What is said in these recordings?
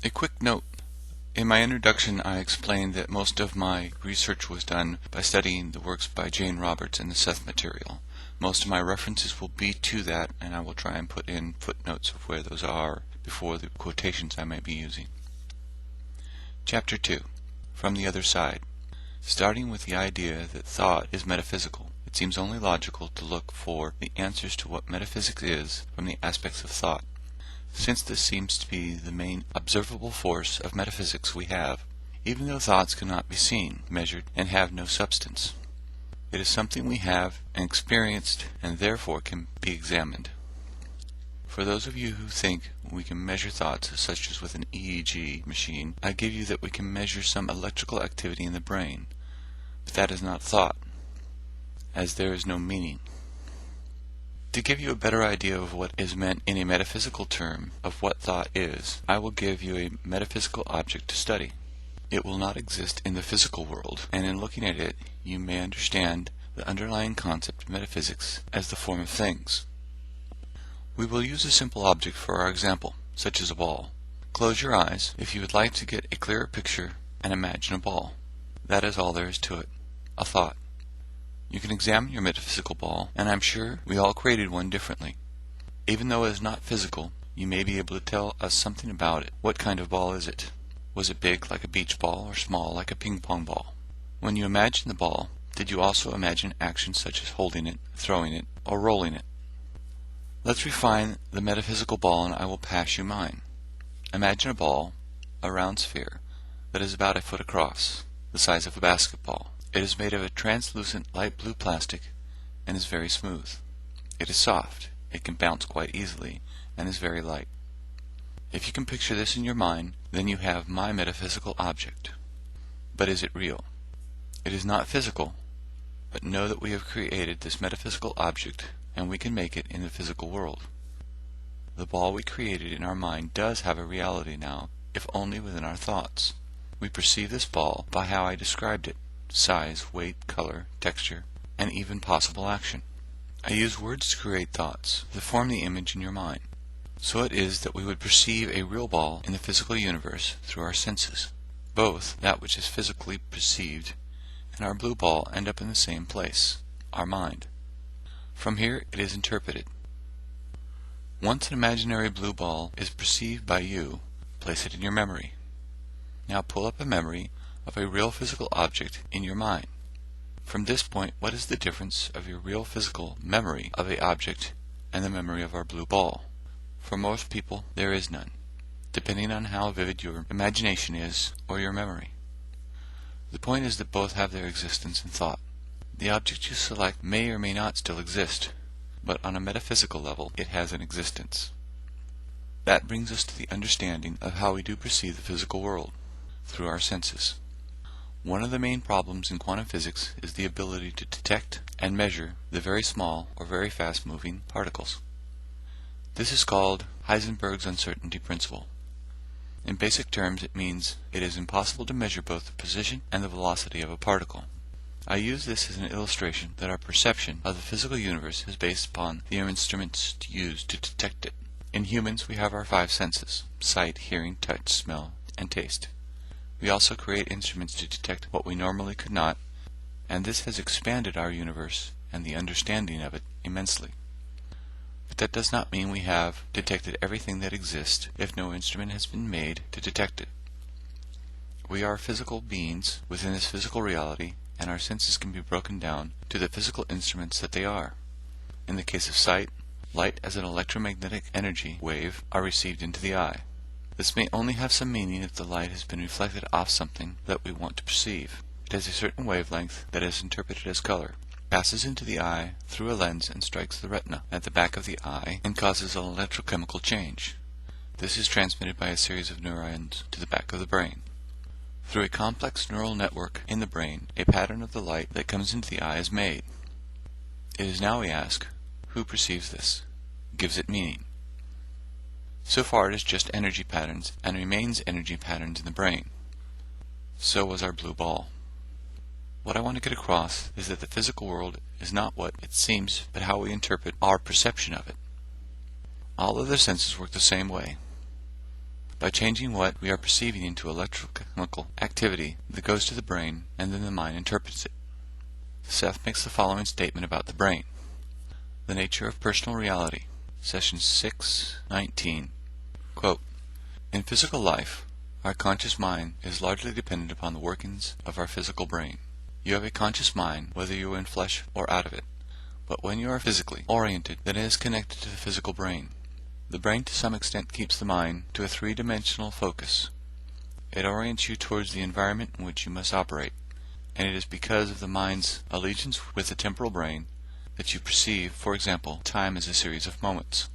A quick note. In my introduction, I explained that most of my research was done by studying the works by Jane Roberts and the Seth material. Most of my references will be to that, and I will try and put in footnotes of where those are before the quotations I might be using. Chapter 2. From the Other Side. Starting with the idea that thought is metaphysical, it seems only logical to look for the answers to what metaphysics is from the aspects of thought. Since this seems to be the main observable force of metaphysics we have, even though thoughts cannot be seen, measured, and have no substance. It is something we have and experienced and therefore can be examined. For those of you who think we can measure thoughts, such as with an EEG machine, I give you that we can measure some electrical activity in the brain, but that is not thought, as there is no meaning. To give you a better idea of what is meant in a metaphysical term of what thought is, I will give you a metaphysical object to study. It will not exist in the physical world, and in looking at it, you may understand the underlying concept of metaphysics as the form of things. We will use a simple object for our example, such as a ball. Close your eyes if you would like to get a clearer picture and imagine a ball. That is all there is to it, a thought. You can examine your metaphysical ball, and I'm sure we all created one differently. Even though it is not physical, you may be able to tell us something about it. What kind of ball is it? Was it big like a beach ball or small like a ping pong ball? When you imagined the ball, did you also imagine actions such as holding it, throwing it, or rolling it? Let's refine the metaphysical ball and I will pass you mine. Imagine a ball, a round sphere, that is about 1 foot across, the size of a basketball. It is made of a translucent light blue plastic and is very smooth. It is soft, it can bounce quite easily, and is very light. If you can picture this in your mind, then you have my metaphysical object. But is it real? It is not physical, but know that we have created this metaphysical object and we can make it in the physical world. The ball we created in our mind does have a reality now, if only within our thoughts. We perceive this ball by how I described it. Size, weight, color, texture, and even possible action. I use words to create thoughts that form the image in your mind. So it is that we would perceive a real ball in the physical universe through our senses. Both that which is physically perceived and our blue ball end up in the same place, our mind. From here it is interpreted. Once an imaginary blue ball is perceived by you, place it in your memory. Now pull up a memory of a real physical object in your mind. From this point, what is the difference of your real physical memory of an object and the memory of our blue ball? For most people, there is none, depending on how vivid your imagination is or your memory. The point is that both have their existence in thought. The object you select may or may not still exist, but on a metaphysical level, it has an existence. That brings us to the understanding of how we do perceive the physical world, through our senses. One of the main problems in quantum physics is the ability to detect and measure the very small or very fast moving particles. This is called Heisenberg's uncertainty principle. In basic terms, it means it is impossible to measure both the position and the velocity of a particle. I use this as an illustration that our perception of the physical universe is based upon the instruments used to detect it. In humans, we have our 5 senses: sight, hearing, touch, smell, and taste. We also create instruments to detect what we normally could not, and this has expanded our universe and the understanding of it immensely. But that does not mean we have detected everything that exists if no instrument has been made to detect it. We are physical beings within this physical reality, and our senses can be broken down to the physical instruments that they are. In the case of sight, light as an electromagnetic energy wave are received into the eye. This may only have some meaning if the light has been reflected off something that we want to perceive. It has a certain wavelength that is interpreted as color, passes into the eye through a lens and strikes the retina at the back of the eye and causes an electrochemical change. This is transmitted by a series of neurons to the back of the brain. Through a complex neural network in the brain, a pattern of the light that comes into the eye is made. It is now we ask, who perceives this? Gives it meaning? So far it is just energy patterns, and remains energy patterns in the brain. So was our blue ball. What I want to get across is that the physical world is not what it seems, but how we interpret our perception of it. All other senses work the same way. by changing what we are perceiving into electrochemical activity that goes to the brain, and then the mind interprets it. Seth makes the following statement about the brain. The nature of personal reality. Session 6:19. Quote, "In physical life, our conscious mind is largely dependent upon the workings of our physical brain. You have a conscious mind whether you are in flesh or out of it, but when you are physically oriented, then it is connected to the physical brain. The brain to some extent keeps the mind to a three-dimensional focus. It orients you towards the environment in which you must operate, and it is because of the mind's allegiance with the temporal brain that you perceive, for example, time as a series of moments.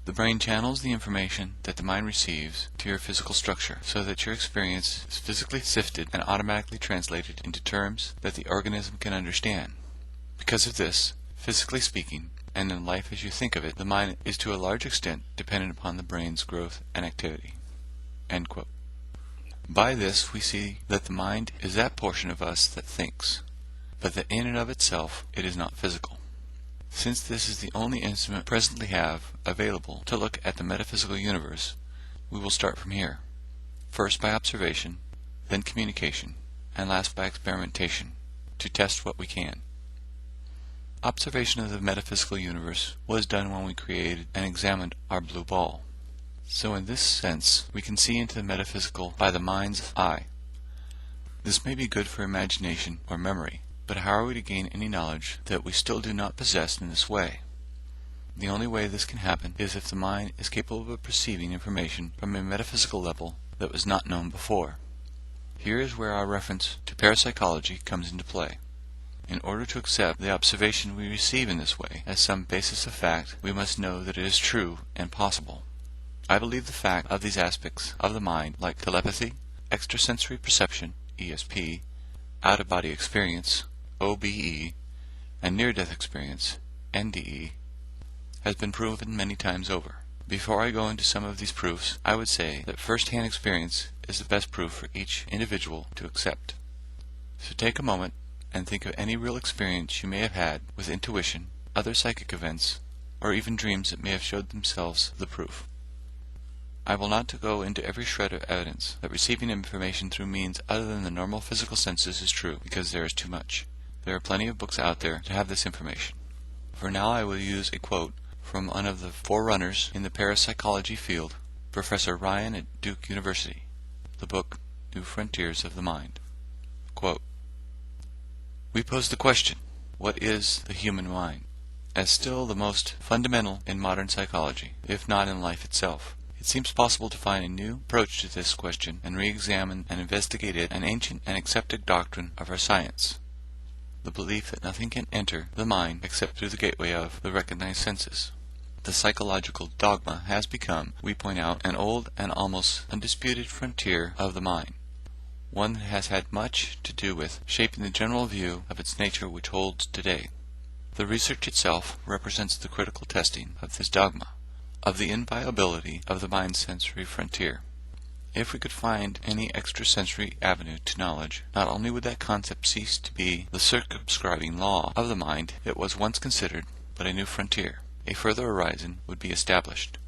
The brain channels the information that the mind receives to your physical structure, so that your experience is physically sifted and automatically translated into terms that the organism can understand. Because of this, physically speaking, and in life as you think of it, the mind is to a large extent dependent upon the brain's growth and activity." End quote. By this we see that the mind is that portion of us that thinks, but that in and of itself it is not physical. Since this is the only instrument we presently have available to look at the metaphysical universe, we will start from here. First by observation, then communication, and last by experimentation, to test what we can. Observation of the metaphysical universe was done when we created and examined our blue ball. So in this sense, we can see into the metaphysical by the mind's eye. This may be good for imagination or memory, but how are we to gain any knowledge that we still do not possess in this way? The only way this can happen is if the mind is capable of perceiving information from a metaphysical level that was not known before. Here is where our reference to parapsychology comes into play. In order to accept the observation we receive in this way as some basis of fact, we must know that it is true and possible. I believe the fact of these aspects of the mind, like telepathy, extrasensory perception, ESP, out-of-body experience, OBE, and near-death experience, NDE, has been proven many times over. Before I go into some of these proofs, I would say that first-hand experience is the best proof for each individual to accept. So take a moment and think of any real experience you may have had with intuition, other psychic events, or even dreams that may have showed themselves the proof. I will not go into every shred of evidence that receiving information through means other than the normal physical senses is true, because there is too much. There are plenty of books out there to have this information. For now I will use a quote from one of the forerunners in the parapsychology field, Professor Ryan at Duke University, the book New Frontiers of the Mind. Quote, "We pose the question, what is the human mind? As still the most fundamental in modern psychology, if not in life itself. It seems possible to find a new approach to this question and re-examine and investigate it, an ancient and accepted doctrine of our science. The belief that nothing can enter the mind except through the gateway of the recognized senses. The psychological dogma has become, we point out, an old and almost undisputed frontier of the mind, one that has had much to do with shaping the general view of its nature which holds today. The research itself represents the critical testing of this dogma, of the inviolability of the mind's sensory frontier. If we could find any extrasensory avenue to knowledge, not only would that concept cease to be the circumscribing law of the mind it was once considered, but a new frontier, a further horizon, would be established.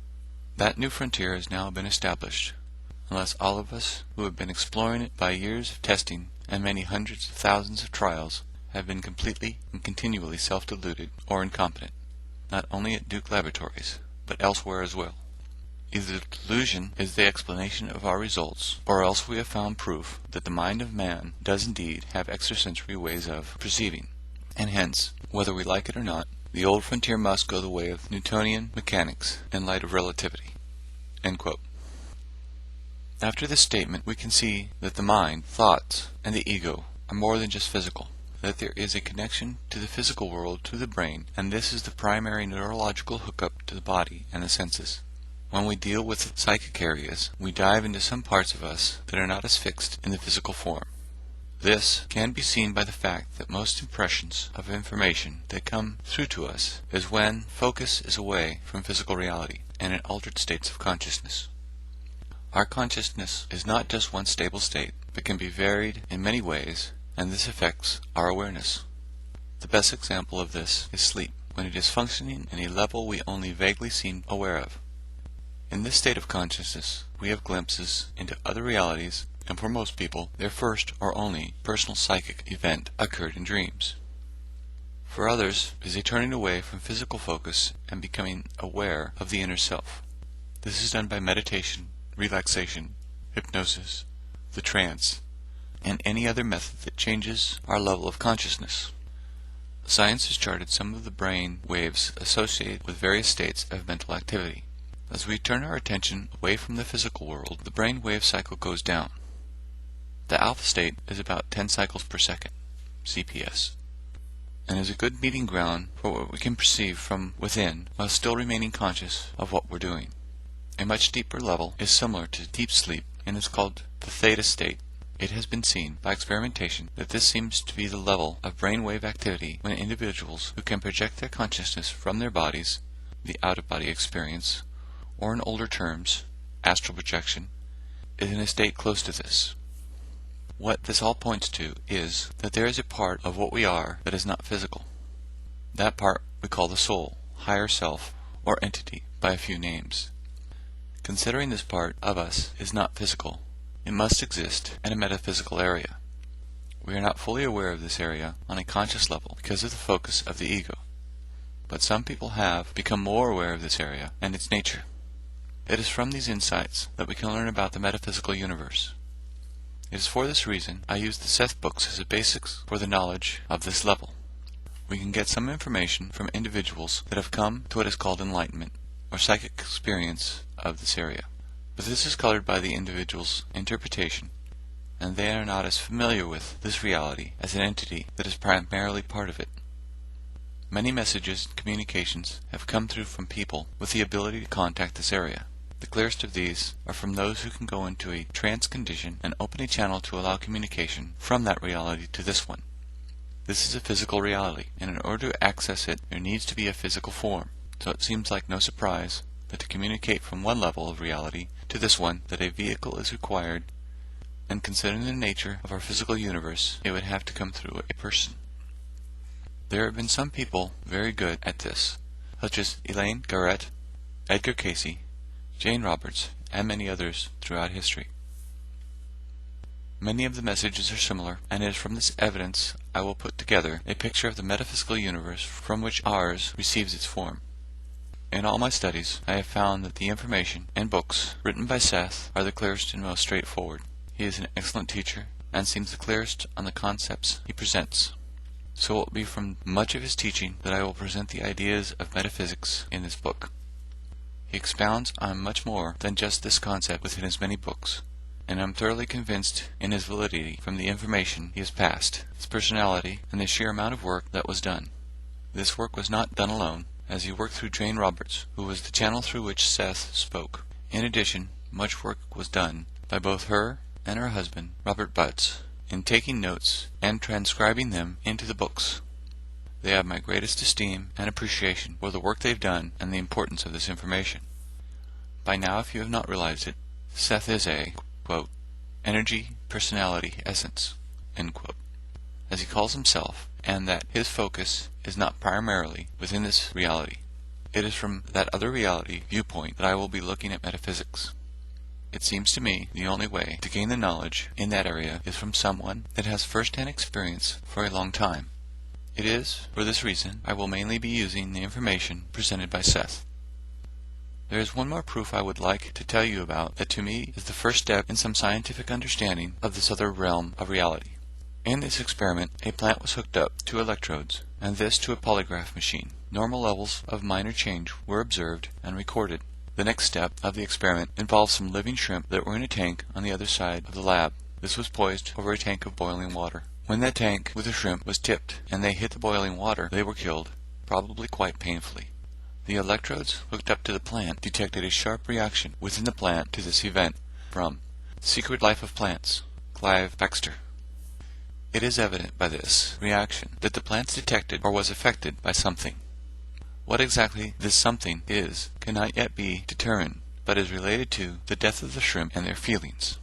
That new frontier has now been established, unless all of us who have been exploring it by years of testing and many hundreds of thousands of trials have been completely and continually self-deluded or incompetent, not only at Duke Laboratories, but elsewhere as well. Either the delusion is the explanation of our results, or else we have found proof that the mind of man does indeed have extrasensory ways of perceiving, and hence, whether we like it or not, the old frontier must go the way of Newtonian mechanics in light of relativity." End quote. After this statement, we can see that the mind, thoughts, and the ego are more than just physical, that there is a connection to the physical world through the brain, and this is the primary neurological hookup to the body and the senses. When we deal with psychic areas, we dive into some parts of us that are not as fixed in the physical form. This can be seen by the fact that most impressions of information that come through to us is when focus is away from physical reality and in altered states of consciousness. Our consciousness is not just one stable state, but can be varied in many ways, and this affects our awareness. The best example of this is sleep, when it is functioning in a level we only vaguely seem aware of. In this state of consciousness, we have glimpses into other realities, and for most people, their first or only personal psychic event occurred in dreams. For others, it is a turning away from physical focus and becoming aware of the inner self. This is done by meditation, relaxation, hypnosis, the trance, and any other method that changes our level of consciousness. Science has charted some of the brain waves associated with various states of mental activity. As we turn our attention away from the physical world, the brain wave cycle goes down. The alpha state is about 10 cycles per second, CPS, and is a good meeting ground for what we can perceive from within while still remaining conscious of what we're doing. A much deeper level is similar to deep sleep and is called the theta state. It has been seen by experimentation that this seems to be the level of brainwave activity when individuals who can project their consciousness from their bodies, the out-of-body experience, or in older terms, astral projection, is in a state close to this. What this all points to is that there is a part of what we are that is not physical. That part we call the soul, higher self, or entity by a few names. Considering this part of us is not physical, it must exist in a metaphysical area. We are not fully aware of this area on a conscious level because of the focus of the ego, but some people have become more aware of this area and its nature. It is from these insights that we can learn about the metaphysical universe. It is for this reason I use the Seth books as a basis for the knowledge of this level. We can get some information from individuals that have come to what is called enlightenment, or psychic experience of this area. But this is colored by the individual's interpretation, and they are not as familiar with this reality as an entity that is primarily part of it. Many messages and communications have come through from people with the ability to contact this area. The clearest of these are from those who can go into a trance condition and open a channel to allow communication from that reality to this one. This is a physical reality, and in order to access it, there needs to be a physical form, so it seems like no surprise that to communicate from one level of reality to this one, that a vehicle is required, and considering the nature of our physical universe, it would have to come through a person. There have been some people very good at this, such as Elaine Garrett, Edgar Cayce, Jane Roberts, and many others throughout history. Many of the messages are similar, and it is from this evidence I will put together a picture of the metaphysical universe from which ours receives its form. In all my studies, I have found that the information and books written by Seth are the clearest and most straightforward. He is an excellent teacher, and seems the clearest on the concepts he presents. So it will be from much of his teaching that I will present the ideas of metaphysics in this book. He expounds on much more than just this concept within his many books, and I am thoroughly convinced in his validity from the information he has passed, his personality, and the sheer amount of work that was done. This work was not done alone, as he worked through Jane Roberts, who was the channel through which Seth spoke. In addition, much work was done by both her and her husband, Robert Butts, in taking notes and transcribing them into the books. They have my greatest esteem and appreciation for the work they've done and the importance of this information. By now, if you have not realized it, Seth is a, quote, energy, personality, essence, end quote, as he calls himself, and that his focus is not primarily within this reality. It is from that other reality viewpoint that I will be looking at metaphysics. It seems to me the only way to gain the knowledge in that area is from someone that has first-hand experience for a long time. It is, for this reason, I will mainly be using the information presented by Seth. There is one more proof I would like to tell you about that to me is the first step in some scientific understanding of this other realm of reality. In this experiment, a plant was hooked up to electrodes, and this to a polygraph machine. Normal levels of minor change were observed and recorded. The next step of the experiment involved some living shrimp that were in a tank on the other side of the lab. This was poised over a tank of boiling water. When that tank with the shrimp was tipped and they hit the boiling water, they were killed, probably quite painfully. The electrodes hooked up to the plant detected a sharp reaction within the plant to this event from Secret Life of Plants, Clive Baxter. It is evident by this reaction that the plants detected or was affected by something. What exactly this something is cannot yet be determined, but is related to the death of the shrimp and their feelings.